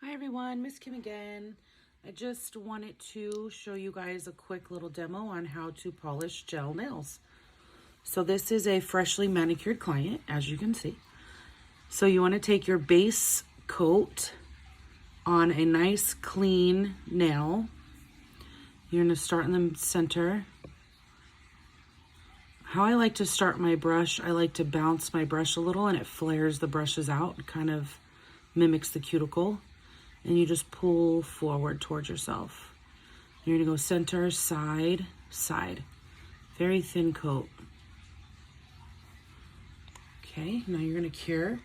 Hi everyone, Miss Kim again. I just wanted to show you guys a quick little demo on how to polish gel nails. So this is a freshly manicured client, as you can see. So you want to take your base coat on a nice clean nail. You're going to start in the center. How I like to start my brush, I like to bounce my brush a little and it flares the brushes out, kind of mimics the cuticle. And you just pull forward towards yourself. You're gonna go center, side, side. Very thin coat. Okay, now you're gonna cure.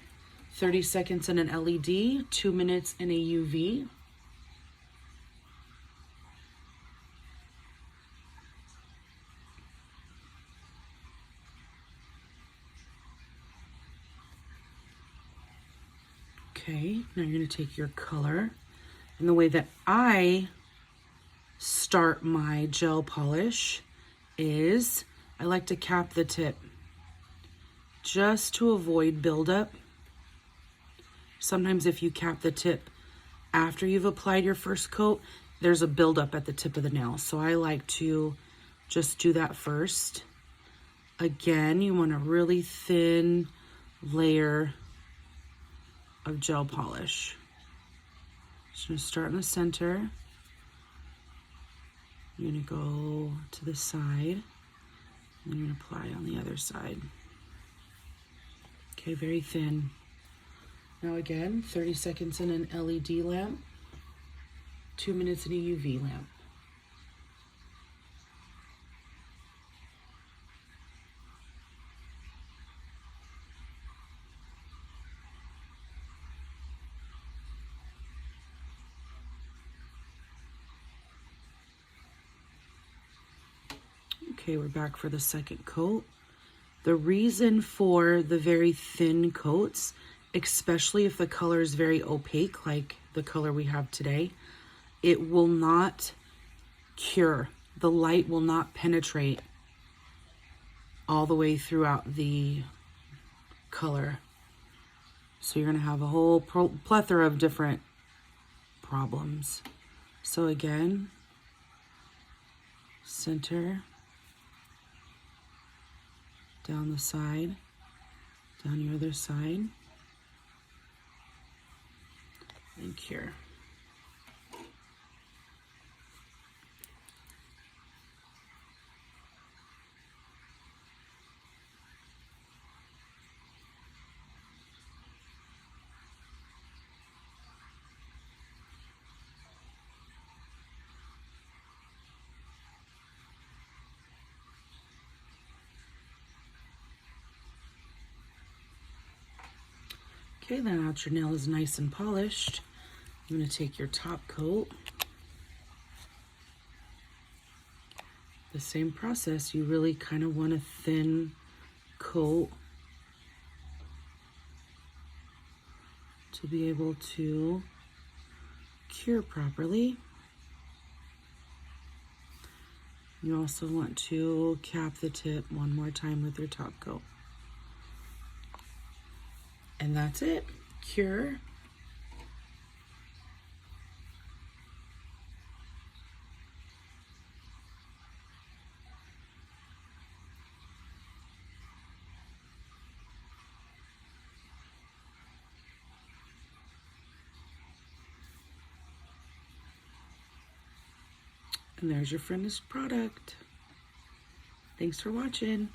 30 seconds in an LED, 2 minutes in a UV. Okay, now you're gonna take your color. And the way that I start my gel polish is I like to cap the tip just to avoid buildup. Sometimes if you cap the tip after you've applied your first coat, there's a buildup at the tip of the nail. So I like to just do that first. Again, you want a really thin layer of gel polish. Just gonna start in the center. You're gonna go to the side, and you're gonna apply on the other side. Okay, very thin. Now again, 30 seconds in an LED lamp, 2 minutes in a UV lamp. Okay, we're back for the second coat. The reason for the very thin coats, especially if the color is very opaque, like the color we have today, it will not cure. The light will not penetrate all the way throughout the color. So you're gonna have a whole plethora of different problems. So again, center, down the side, down your other side, and cure. Okay, then now that your nail is nice and polished, I'm going to take your top coat. The same process, you really kind of want a thin coat to be able to cure properly. You also want to cap the tip one more time with your top coat. And that's it. Cure. And there's your finished product. Thanks for watching.